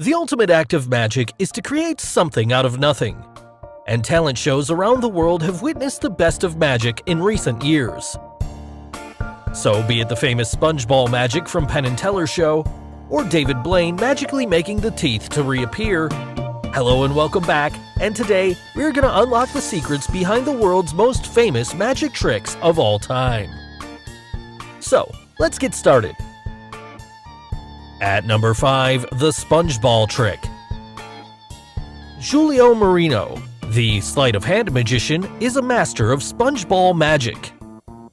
The ultimate act of magic is to create something out of nothing, and talent shows around the world have witnessed the best of magic in recent years. So be it the famous sponge ball magic from Penn and Teller show, or David Blaine magically making the teeth to reappear. Hello and welcome back, and today we're gonna unlock the secrets behind the world's most famous magic tricks of all time. So, let's get started. At number 5, the sponge ball trick. Xulio Merino, the sleight of hand magician, is a master of sponge ball magic.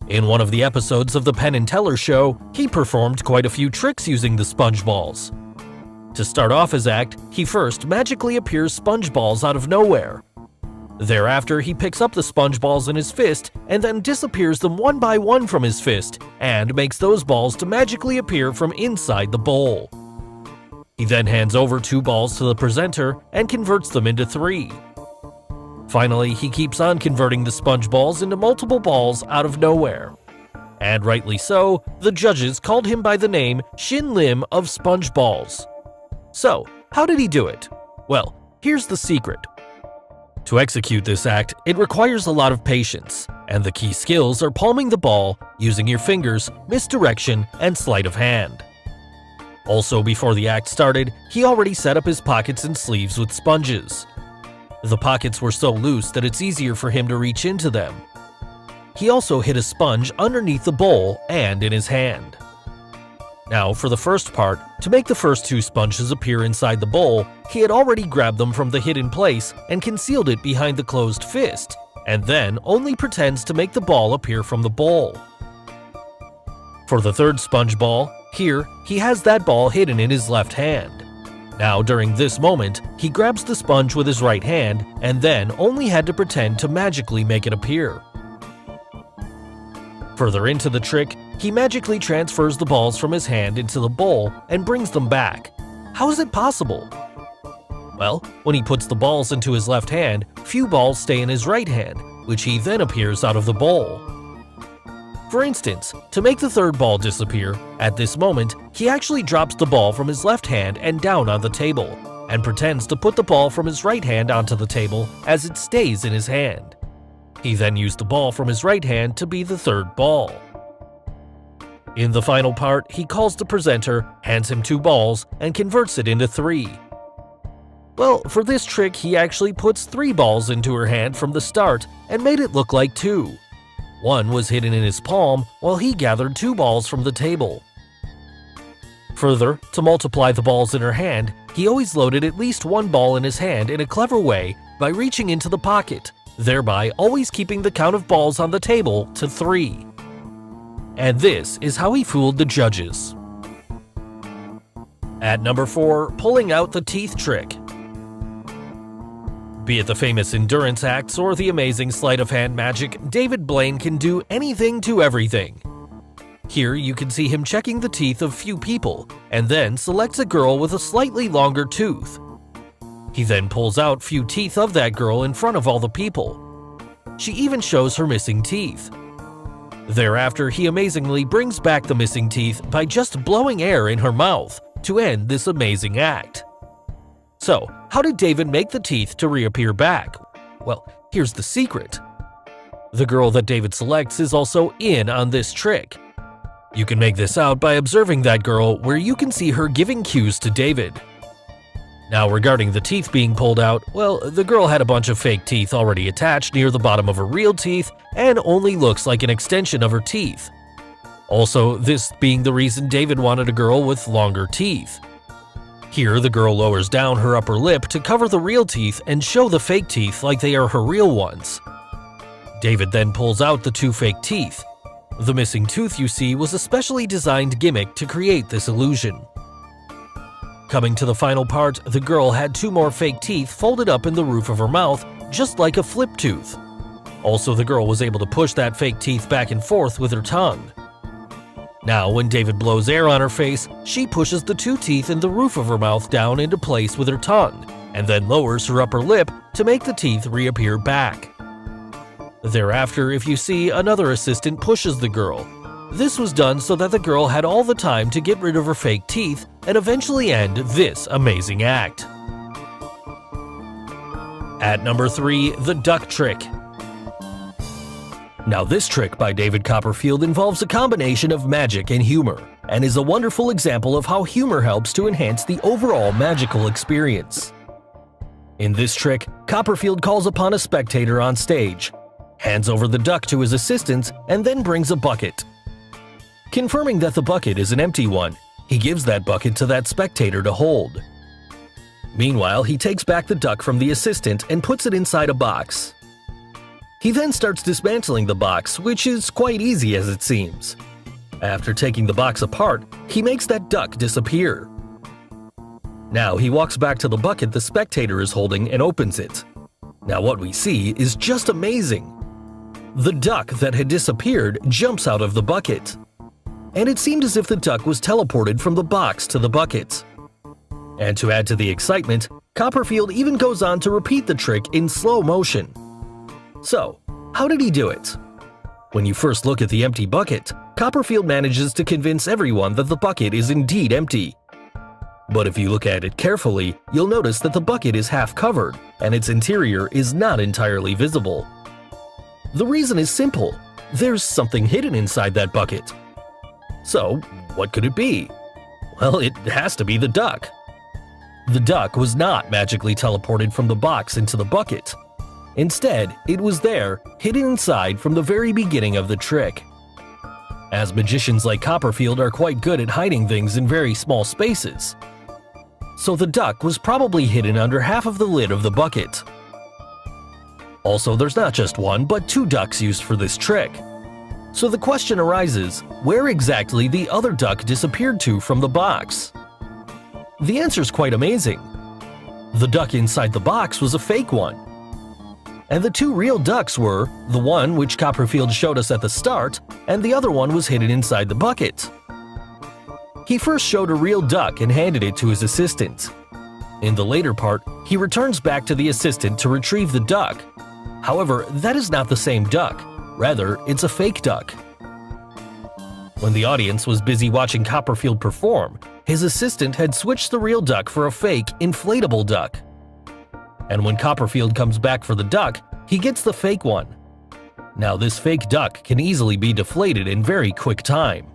In one of the episodes of the Penn and Teller show, he performed quite a few tricks using the sponge balls. To start off his act, he first magically appears sponge balls out of nowhere. Thereafter, he picks up the sponge balls in his fist and then disappears them one by one from his fist and makes those balls to magically appear from inside the bowl. He then hands over 2 balls to the presenter and converts them into 3. Finally, he keeps on converting the sponge balls into multiple balls out of nowhere. And rightly so, the judges called him by the name Chien of Sponge Balls. So, how did he do it? Well, here's the secret. To execute this act, it requires a lot of patience, and the key skills are palming the ball, using your fingers, misdirection, and sleight of hand. Also, before the act started, he already set up his pockets and sleeves with sponges. The pockets were so loose that it's easier for him to reach into them. He also hid a sponge underneath the bowl and in his hand. Now, for the first part, to make the first 2 sponges appear inside the bowl, he had already grabbed them from the hidden place and concealed it behind the closed fist, and then only pretends to make the ball appear from the bowl. For the third sponge ball, here, he has that ball hidden in his left hand. Now, during this moment, he grabs the sponge with his right hand and then only had to pretend to magically make it appear. Further into the trick, he magically transfers the balls from his hand into the bowl and brings them back. How is it possible? Well, when he puts the balls into his left hand, few balls stay in his right hand, which he then appears out of the bowl. For instance, to make the third ball disappear, at this moment, he actually drops the ball from his left hand and down on the table, and pretends to put the ball from his right hand onto the table as it stays in his hand. He then used the ball from his right hand to be the third ball. In the final part, he calls the presenter, hands him 2 balls, and converts it into 3. Well, for this trick, he actually puts 3 balls into her hand from the start and made it look like 2. 1 was hidden in his palm, while he gathered 2 balls from the table. Further, to multiply the balls in her hand, he always loaded at least 1 ball in his hand in a clever way by reaching into the pocket, thereby always keeping the count of balls on the table to 3. And this is how he fooled the judges. At number 4, pulling out the teeth trick. Be it the famous endurance acts or the amazing sleight of hand magic, David Blaine can do anything to everything. Here you can see him checking the teeth of few people, and then selects a girl with a slightly longer tooth. He then pulls out few teeth of that girl in front of all the people. She even shows her missing teeth. Thereafter, he amazingly brings back the missing teeth by just blowing air in her mouth to end this amazing act. So, how did David make the teeth to reappear back? Well, here's the secret. The girl that David selects is also in on this trick. You can make this out by observing that girl, where you can see her giving cues to David. Now, regarding the teeth being pulled out, well, the girl had a bunch of fake teeth already attached near the bottom of her real teeth and only looks like an extension of her teeth. Also, this being the reason David wanted a girl with longer teeth. Here, the girl lowers down her upper lip to cover the real teeth and show the fake teeth like they are her real ones. David then pulls out the 2 fake teeth. The missing tooth you see was a specially designed gimmick to create this illusion. Coming to the final part, the girl had 2 more fake teeth folded up in the roof of her mouth, just like a flip tooth. Also, the girl was able to push that fake teeth back and forth with her tongue. Now, when David blows air on her face, she pushes the 2 teeth in the roof of her mouth down into place with her tongue, and then lowers her upper lip to make the teeth reappear back. Thereafter, if you see, another assistant pushes the girl. This was done so that the girl had all the time to get rid of her fake teeth and eventually end this amazing act. At number 3, the duck trick. Now this trick by David Copperfield involves a combination of magic and humor, and is a wonderful example of how humor helps to enhance the overall magical experience. In this trick, Copperfield calls upon a spectator on stage, hands over the duck to his assistant, and then brings a bucket. Confirming that the bucket is an empty one, he gives that bucket to that spectator to hold. Meanwhile, he takes back the duck from the assistant and puts it inside a box. He then starts dismantling the box, which is quite easy as it seems. After taking the box apart, he makes that duck disappear. Now he walks back to the bucket the spectator is holding and opens it. Now what we see is just amazing. The duck that had disappeared jumps out of the bucket. And it seemed as if the duck was teleported from the box to the bucket. And to add to the excitement, Copperfield even goes on to repeat the trick in slow motion. So, how did he do it? When you first look at the empty bucket, Copperfield manages to convince everyone that the bucket is indeed empty. But if you look at it carefully, you'll notice that the bucket is half covered, and its interior is not entirely visible. The reason is simple. There's something hidden inside that bucket. So, what could it be? Well, it has to be the duck. The duck was not magically teleported from the box into the bucket. Instead, it was there, hidden inside from the very beginning of the trick. As magicians like Copperfield are quite good at hiding things in very small spaces. So the duck was probably hidden under half of the lid of the bucket. Also, there's not just one, but 2 ducks used for this trick. So the question arises, where exactly the other duck disappeared to from the box? The answer's quite amazing. The duck inside the box was a fake one. And the 2 real ducks were the one which Copperfield showed us at the start, and the other one was hidden inside the bucket. He first showed a real duck and handed it to his assistant. In the later part, he returns back to the assistant to retrieve the duck. However, that is not the same duck. Rather, it's a fake duck. When the audience was busy watching Copperfield perform, his assistant had switched the real duck for a fake, inflatable duck. And when Copperfield comes back for the duck, he gets the fake one. Now this fake duck can easily be deflated in very quick time.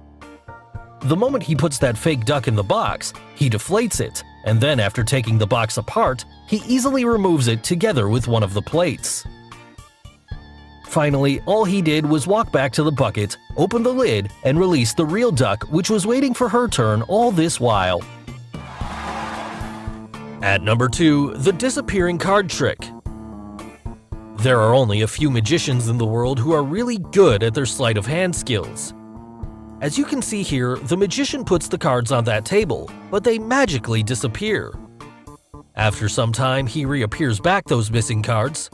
The moment he puts that fake duck in the box, he deflates it, and then after taking the box apart, he easily removes it together with one of the plates. Finally, all he did was walk back to the bucket, open the lid, and release the real duck, which was waiting for her turn all this while. At number 2, the disappearing card trick. There are only a few magicians in the world who are really good at their sleight of hand skills. As you can see here, the magician puts the cards on that table, but they magically disappear. After some time, he reappears back those missing cards.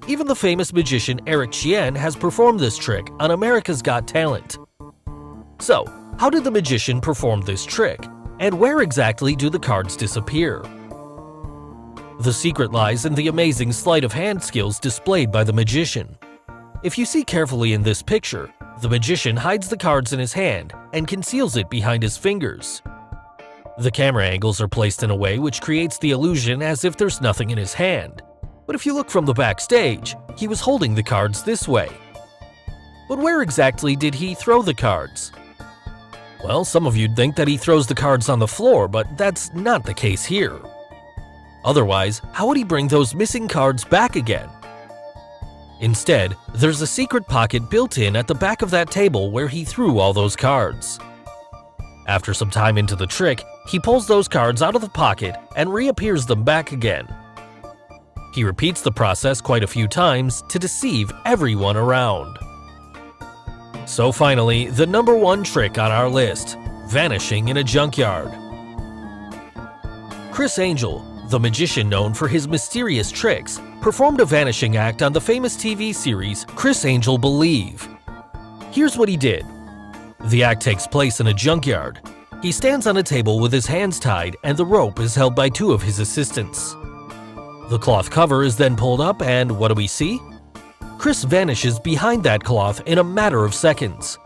Even the famous magician Chien has performed this trick on America's Got Talent. So, how did the magician perform this trick, and where exactly do the cards disappear? The secret lies in the amazing sleight of hand skills displayed by the magician. If you see carefully in this picture, the magician hides the cards in his hand and conceals it behind his fingers. The camera angles are placed in a way which creates the illusion as if there's nothing in his hand. But if you look from the backstage, he was holding the cards this way. But where exactly did he throw the cards? Well, some of you'd think that he throws the cards on the floor, but that's not the case here. Otherwise, how would he bring those missing cards back again? Instead, there's a secret pocket built in at the back of that table where he threw all those cards. After some time into the trick, he pulls those cards out of the pocket and reappears them back again. He repeats the process quite a few times to deceive everyone around. So finally, the number 1 trick on our list, vanishing in a junkyard. Criss Angel, the magician known for his mysterious tricks, performed a vanishing act on the famous TV series Criss Angel Believe. Here's what he did. The act takes place in a junkyard. He stands on a table with his hands tied and the rope is held by 2 of his assistants. The cloth cover is then pulled up and what do we see? Criss vanishes behind that cloth in a matter of seconds.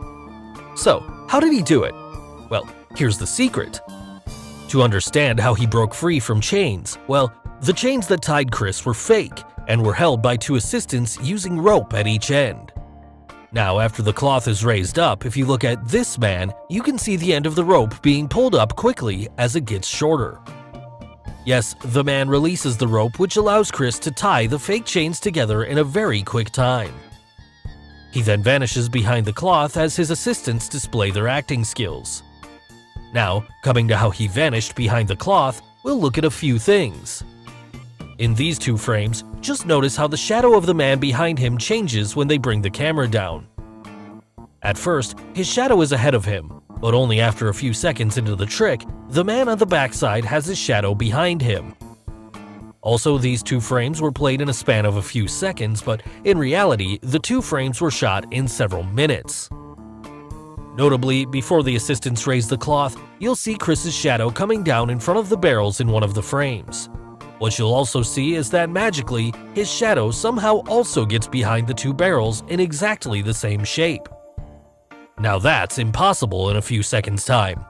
So, how did he do it? Well, here's the secret. To understand how he broke free from chains, well, the chains that tied Criss were fake and were held by 2 assistants using rope at each end. Now, after the cloth is raised up, if you look at this man, you can see the end of the rope being pulled up quickly as it gets shorter. Yes, the man releases the rope, which allows Criss to tie the fake chains together in a very quick time. He then vanishes behind the cloth as his assistants display their acting skills. Now, coming to how he vanished behind the cloth, we'll look at a few things. In these 2 frames, just notice how the shadow of the man behind him changes when they bring the camera down. At first, his shadow is ahead of him, but only after a few seconds into the trick, the man on the backside has his shadow behind him. Also, these 2 frames were played in a span of a few seconds, but in reality, the 2 frames were shot in several minutes. Notably, before the assistants raise the cloth, you'll see Criss's shadow coming down in front of the barrels in one of the frames. What you'll also see is that magically, his shadow somehow also gets behind the 2 barrels in exactly the same shape. Now that's impossible in a few seconds' time.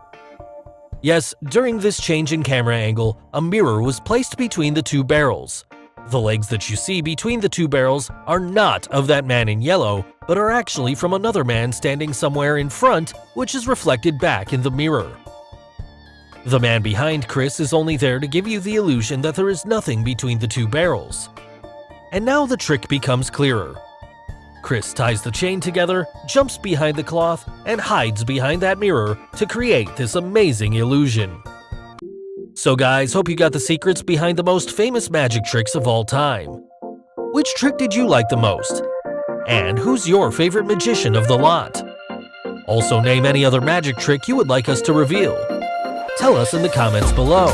Yes, during this change in camera angle, a mirror was placed between the 2 barrels. The legs that you see between the 2 barrels are not of that man in yellow, but are actually from another man standing somewhere in front, which is reflected back in the mirror. The man behind Criss is only there to give you the illusion that there is nothing between the 2 barrels. And now the trick becomes clearer. Criss ties the chain together, jumps behind the cloth, and hides behind that mirror to create this amazing illusion. So guys, hope you got the secrets behind the most famous magic tricks of all time. Which trick did you like the most? And who's your favorite magician of the lot? Also, name any other magic trick you would like us to reveal. Tell us in the comments below.